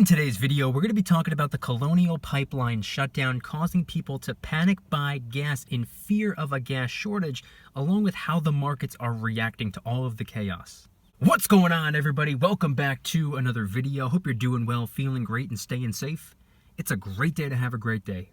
In today's video, we're going to be talking about the Colonial pipeline shutdown causing people to panic buy gas in fear of a gas shortage, along with how the markets are reacting to all of the chaos. What's going on, everybody? Welcome back to another video. Hope you're doing well, feeling great, and staying safe. It's a great day to have a great day.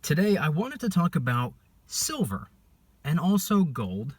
Today, I wanted to talk about silver and also gold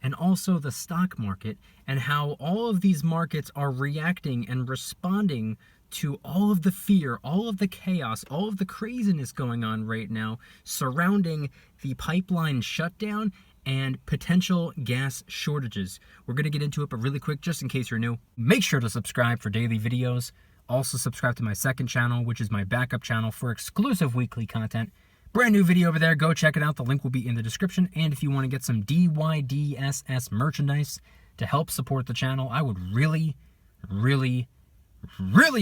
and also the stock market and how all of these markets are reacting and responding to all of the fear, all of the chaos, all of the craziness going on right now surrounding the pipeline shutdown and potential gas shortages. We're going to get into it, but really quick, just in case you're new, make sure to subscribe for daily videos. Also subscribe to my second channel, which is my backup channel for exclusive weekly content. Brand new video over there. Go check it out. The link will be in the description. And if you want to get some DYDSS merchandise to help support the channel, I would really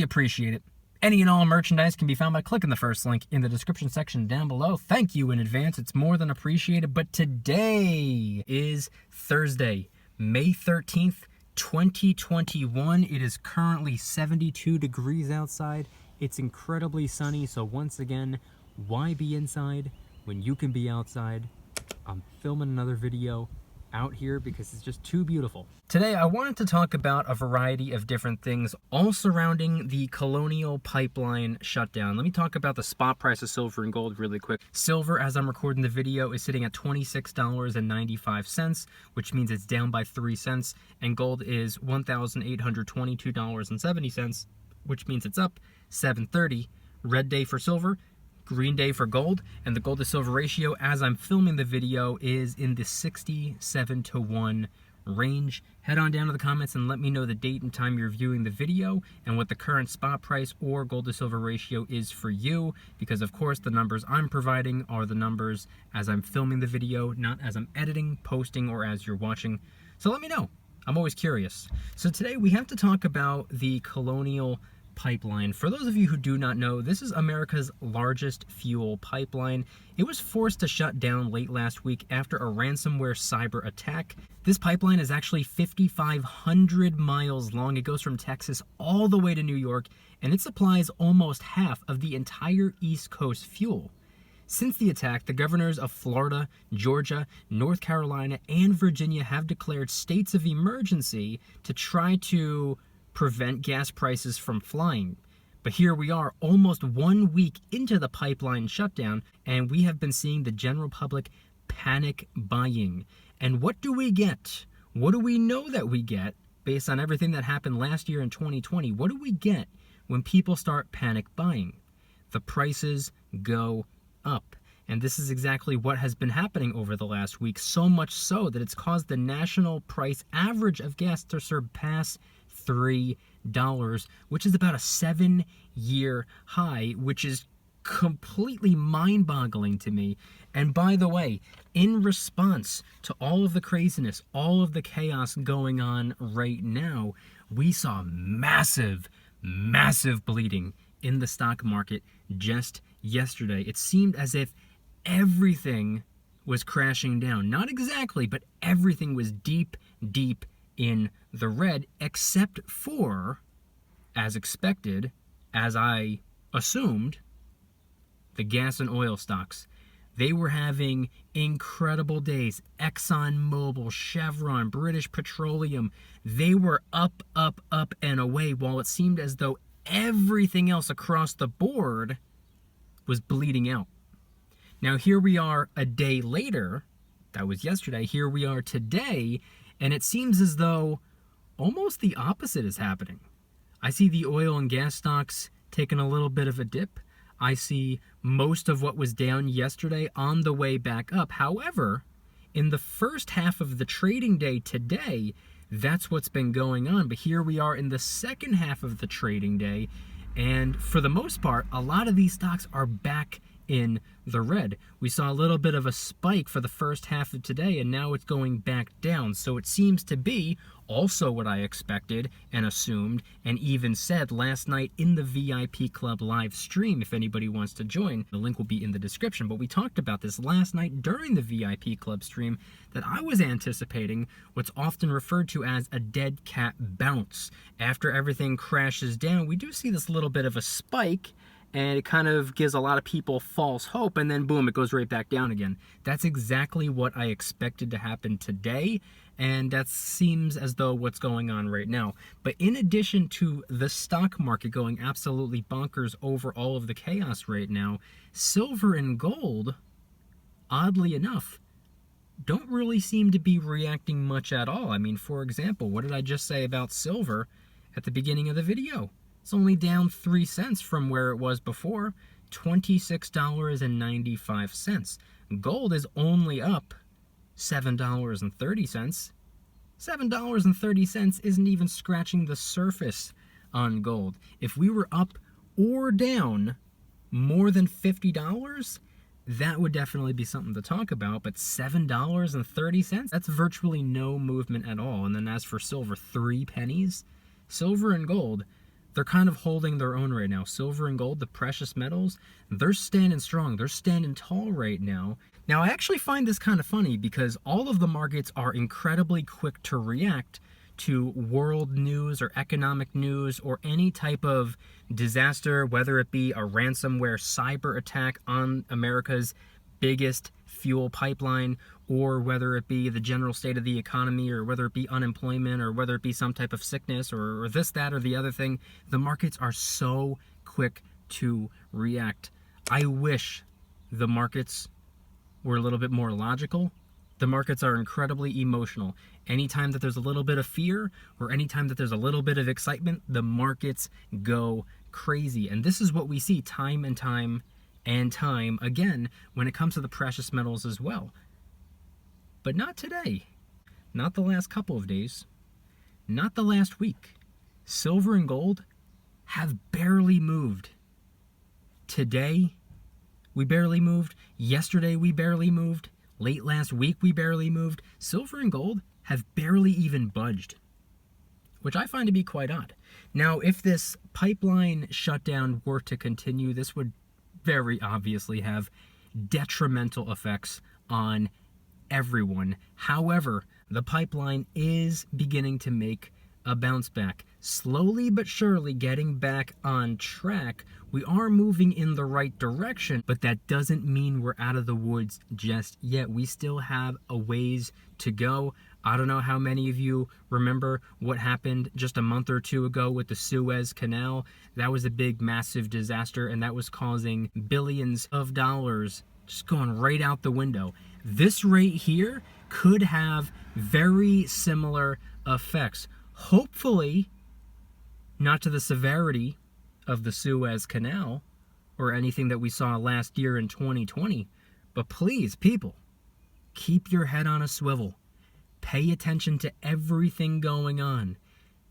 appreciate it. Any and all merchandise can be found by clicking the first link in the description section down below. Thank you in advance. It's more than appreciated. But today is Thursday, May 13th, 2021. It is currently 72 degrees outside. It's incredibly sunny. So once again, why be inside when you can be outside? I'm filming another video out here because it's just too beautiful. Today I wanted to talk about a variety of different things all surrounding the Colonial pipeline shutdown. Let me talk about the spot price of silver and gold really quick. Silver, as I'm recording the video, is sitting at $26.95, which means it's down by 3 cents, and gold is $1,822.70, which means it's up 7.30. Red day for silver, green day for gold, and the gold to silver ratio as I'm filming the video is in the 67-to-1 range. Head on down to the comments and let me know the date and time you're viewing the video and what the current spot price or gold to silver ratio is for you, because of course the numbers I'm providing are the numbers as I'm filming the video, not as I'm editing, posting, or as you're watching. So let me know. I'm always curious. So today we have to talk about the Colonial pipeline. For those of you who do not know, this is America's largest fuel pipeline. It was forced to shut down late last week after a ransomware cyber attack. This pipeline is actually 5,500 miles long. It goes from Texas all the way to New York, and it supplies almost half of the entire East Coast fuel. Since the attack, the governors of Florida, Georgia, North Carolina, and Virginia have declared states of emergency to try to prevent gas prices from flying. But here we are almost 1 week into the pipeline shutdown, and we have been seeing the general public panic buying. And what do we get? What do we know that we get based on everything that happened last year in 2020? What do we get when people start panic buying? The prices go up. And this is exactly what has been happening over the last week, so much so that it's caused the national price average of gas to surpass $3, which is about a 7-year high, which is completely mind-boggling to me. And by the way, in response to all of the craziness, all of the chaos going on right now, we saw massive bleeding in the stock market just yesterday. It seemed as if everything was crashing down. Not exactly, but everything was deep in the red, except for, as expected, as I assumed, the gas and oil stocks. They were having incredible days. ExxonMobil, Chevron, British Petroleum, they were up and away, while it seemed as though everything else across the board was bleeding out. Now here we are a day later, that was yesterday, here we are today, and it seems as though almost the opposite is happening. I see the oil and gas stocks taking a little bit of a dip. I see most of what was down yesterday on the way back up. However, in the first half of the trading day today, that's what's been going on. But here we are in the second half of the trading day, and for the most part, a lot of these stocks are back in the red. We saw a little bit of a spike for the first half of today, and now it's going back down. So it seems to be also what I expected and assumed and even said last night in the VIP Club live stream. If anybody wants to join, the link will be in the description. But we talked about this last night during the VIP Club stream, that I was anticipating what's often referred to as a dead cat bounce. After everything crashes down, we do see this little bit of a spike, and it kind of gives a lot of people false hope, and then boom, it goes right back down again. That's exactly what I expected to happen today, and that seems as though what's going on right now. But in addition to the stock market going absolutely bonkers over all of the chaos right now, silver and gold, oddly enough, don't really seem to be reacting much at all. I mean, for example, what did I just say about silver at the beginning of the video? It's only down 3 cents from where it was before, $26.95. Gold is only up $7.30. $7.30 isn't even scratching the surface on gold. If we were up or down more than $50, that would definitely be something to talk about, but $7.30, that's virtually no movement at all. And then as for silver, 3 pennies. Silver and gold, they're kind of holding their own right now. Silver and gold, the precious metals, they're standing strong. They're standing tall right now. Now, I actually find this kind of funny because all of the markets are incredibly quick to react to world news or economic news or any type of disaster, whether it be a ransomware cyber attack on America's biggest fuel pipeline, or whether it be the general state of the economy, or whether it be unemployment, or whether it be some type of sickness, or this, that, or the other thing. The markets are so quick to react. I wish the markets were a little bit more logical. The markets are incredibly emotional. Anytime that there's a little bit of fear, or anytime that there's a little bit of excitement, the markets go crazy. And this is what we see time and time and time again when it comes to the precious metals as well. But not today. Not the last couple of days. Not the last week. Silver and gold have barely moved. Today, we barely moved. Yesterday, we barely moved. Late last week, we barely moved. Silver and gold have barely even budged, which I find to be quite odd. Now, if this pipeline shutdown were to continue, this would very obviously have detrimental effects on everyone. However, the pipeline is beginning to make a bounce back. Slowly but surely getting back on track. We are moving in the right direction, but that doesn't mean we're out of the woods just yet. We still have a ways to go. I don't know how many of you remember what happened just a month or two ago with the Suez Canal. That was a big, massive disaster, and that was causing billions of dollars just going right out the window. This right here could have very similar effects. Hopefully, not to the severity of the Suez Canal or anything that we saw last year in 2020. But please, people, keep your head on a swivel. Pay attention to everything going on.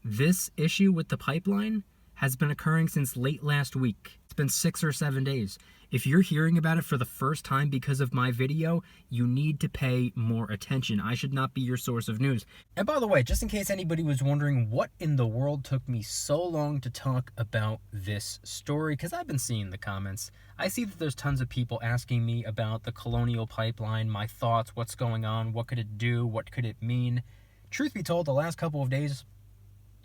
This issue with the pipeline has been occurring since late last week. It's been 6 or 7 days. If you're hearing about it for the first time because of my video, you need to pay more attention. I should not be your source of news. And by the way, just in case anybody was wondering what in the world took me so long to talk about this story, because I've been seeing the comments. I see that there's tons of people asking me about the Colonial pipeline, my thoughts, what's going on, what could it do, what could it mean. Truth be told, the last couple of days,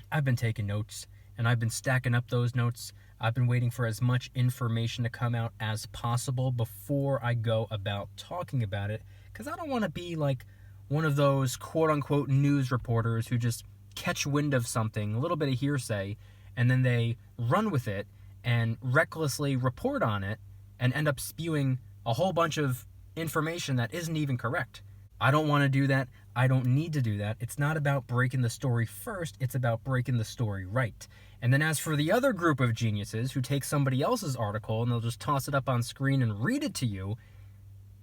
I've been taking notes, and I've been stacking up those notes. I've been waiting for as much information to come out as possible before I go about talking about it, because I don't want to be like one of those quote-unquote news reporters who just catch wind of something, a little bit of hearsay, and then they run with it and recklessly report on it and end up spewing a whole bunch of information that isn't even correct. I don't want to do that. I don't need to do that. It's not about breaking the story first. It's about breaking the story right. And then as for the other group of geniuses who take somebody else's article and they'll just toss it up on screen and read it to you,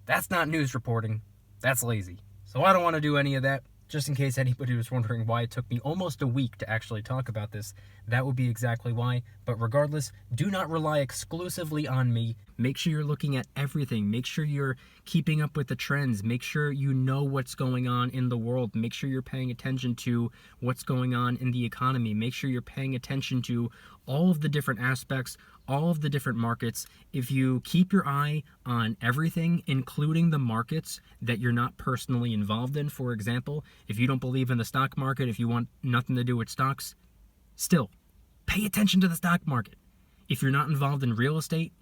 that's not news reporting. That's lazy. So I don't want to do any of that. Just in case anybody was wondering why it took me almost a week to actually talk about this, that would be exactly why. But regardless, do not rely exclusively on me. Make sure you're looking at everything. Make sure you're keeping up with the trends. Make sure you know what's going on in the world. Make sure you're paying attention to what's going on in the economy. Make sure you're paying attention to all of the different aspects, all of the different markets. If you keep your eye on everything, including the markets that you're not personally involved in, for example, if you don't believe in the stock market, if you want nothing to do with stocks, still, pay attention to the stock market. If you're not involved in real estate,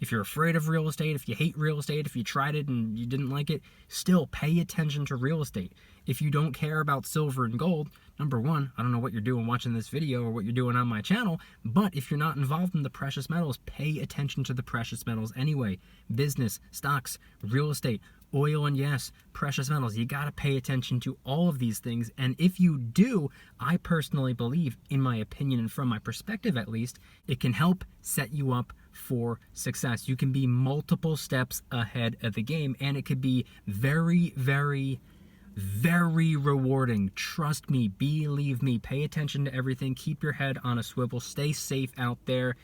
if you're afraid of real estate, if you hate real estate, if you tried it and you didn't like it, still pay attention to real estate. If you don't care about silver and gold, number one, I don't know what you're doing watching this video or what you're doing on my channel, but if you're not involved in the precious metals, pay attention to the precious metals anyway. Business, stocks, real estate, oil and gas, precious metals, you gotta pay attention to all of these things. And if you do, I personally believe, in my opinion and from my perspective at least, it can help set you up for success. You can be multiple steps ahead of the game, and it could be very, very, very rewarding. Trust me, believe me, pay attention to everything, keep your head on a swivel, stay safe out there.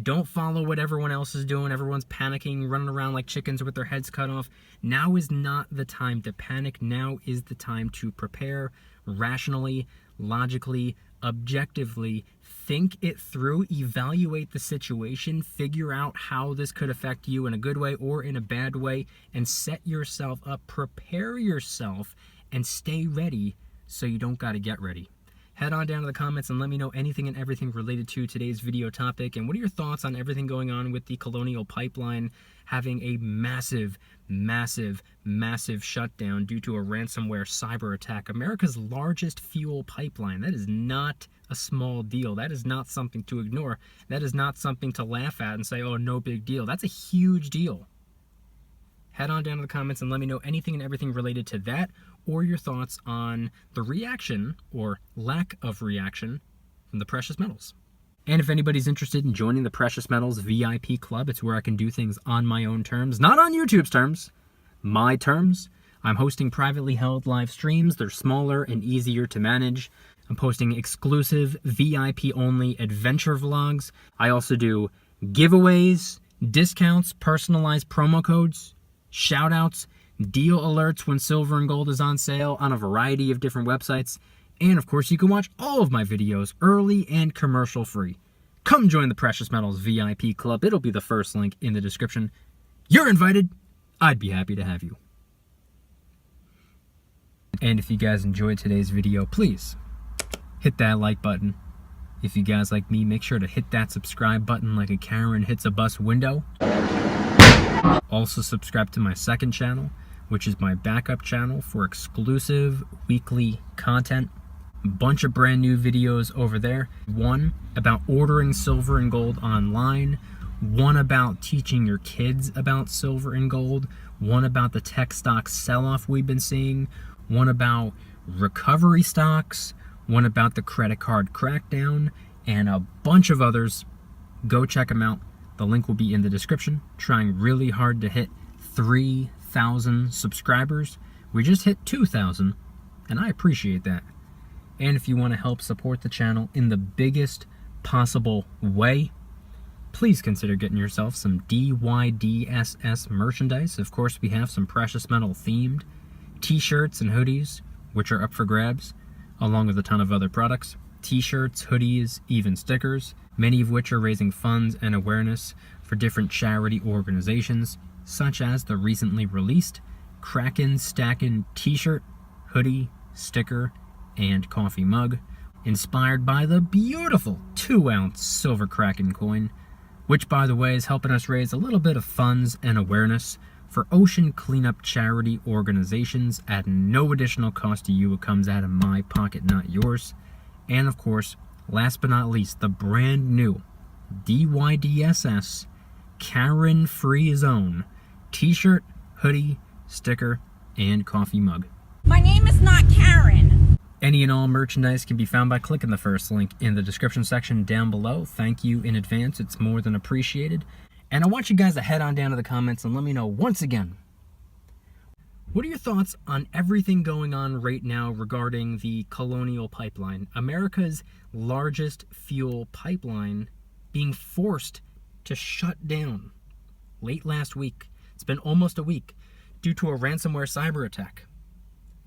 Don't follow what everyone else is doing. Everyone's panicking, running around like chickens with their heads cut off. Now is not the time to panic. Now is the time to prepare rationally, logically, objectively. Think it through, evaluate the situation, figure out how this could affect you in a good way or in a bad way, and set yourself up, prepare yourself, and stay ready so you don't gotta get ready. Head on down to the comments and let me know anything and everything related to today's video topic. And what are your thoughts on everything going on with the Colonial pipeline having a massive, massive, massive shutdown due to a ransomware cyber attack? America's largest fuel pipeline. That is not a small deal. That is not something to ignore. That is not something to laugh at and say, oh, no big deal. That's a huge deal. Head on down to the comments and let me know anything and everything related to that, or your thoughts on the reaction or lack of reaction from the precious metals. And if anybody's interested in joining the Precious Metals VIP Club, it's where I can do things on my own terms, not on YouTube's terms, my terms. I'm hosting privately held live streams. They're smaller and easier to manage. I'm posting exclusive VIP-only adventure vlogs. I also do giveaways, discounts, personalized promo codes, shoutouts, deal alerts when silver and gold is on sale on a variety of different websites. And of course, you can watch all of my videos early and commercial free. Come join the Precious Metals VIP Club. It'll be the first link in the description. You're invited. I'd be happy to have you. And if you guys enjoyed today's video, please hit that like button. If you guys like me, make sure to hit that subscribe button like a Karen hits a bus window. Also subscribe to my second channel, which is my backup channel for exclusive weekly content. A bunch of brand new videos over there. One about ordering silver and gold online. One about teaching your kids about silver and gold. One about the tech stock sell-off we've been seeing. One about recovery stocks. One about the credit card crackdown. And a bunch of others. Go check them out. The link will be in the description. Trying really hard to hit 3,000 subscribers. We just hit 2,000, and I appreciate that. And if you want to help support the channel in the biggest possible way, please consider getting yourself some DYDSS merchandise. Of course, we have some precious metal themed t-shirts and hoodies, which are up for grabs, along with a ton of other products. T-shirts, hoodies, even stickers, many of which are raising funds and awareness for different charity organizations, such as the recently released Kraken Stackin' t-shirt, hoodie, sticker, and coffee mug, inspired by the beautiful 2-ounce silver Kraken coin, which, by the way, is helping us raise a little bit of funds and awareness for ocean cleanup charity organizations at no additional cost to you. It comes out of my pocket, not yours. And of course, last but not least, the brand new DYDSS Karen Free Zone t-shirt, hoodie, sticker, and coffee mug. My name is not Karen. Any and all merchandise can be found by clicking the first link in the description section down below. Thank you in advance. It's more than appreciated. And I want you guys to head on down to the comments and let me know once again, What are your thoughts on everything going on right now regarding the Colonial pipeline, America's largest fuel pipeline, being forced to shut down late last week? It's been almost a week due to a ransomware cyber attack.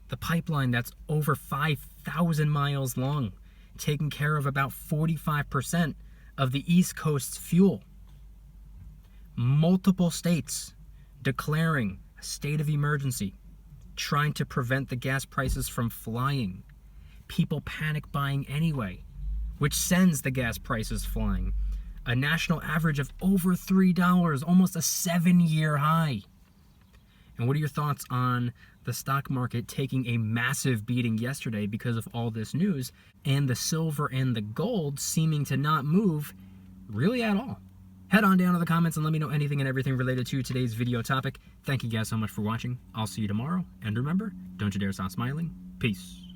The pipeline that's over 5,000 miles long, taking care of about 45% of the East Coast's fuel. Multiple states declaring a state of emergency, trying to prevent the gas prices from flying. People panic buying anyway, which sends the gas prices flying. A national average of over $3, almost a 7-year high. And what are your thoughts on the stock market taking a massive beating yesterday because of all this news, and the silver and the gold seeming to not move really at all? Head on down to the comments and let me know anything and everything related to today's video topic. Thank you guys so much for watching. I'll see you tomorrow. And remember, don't you dare stop smiling. Peace.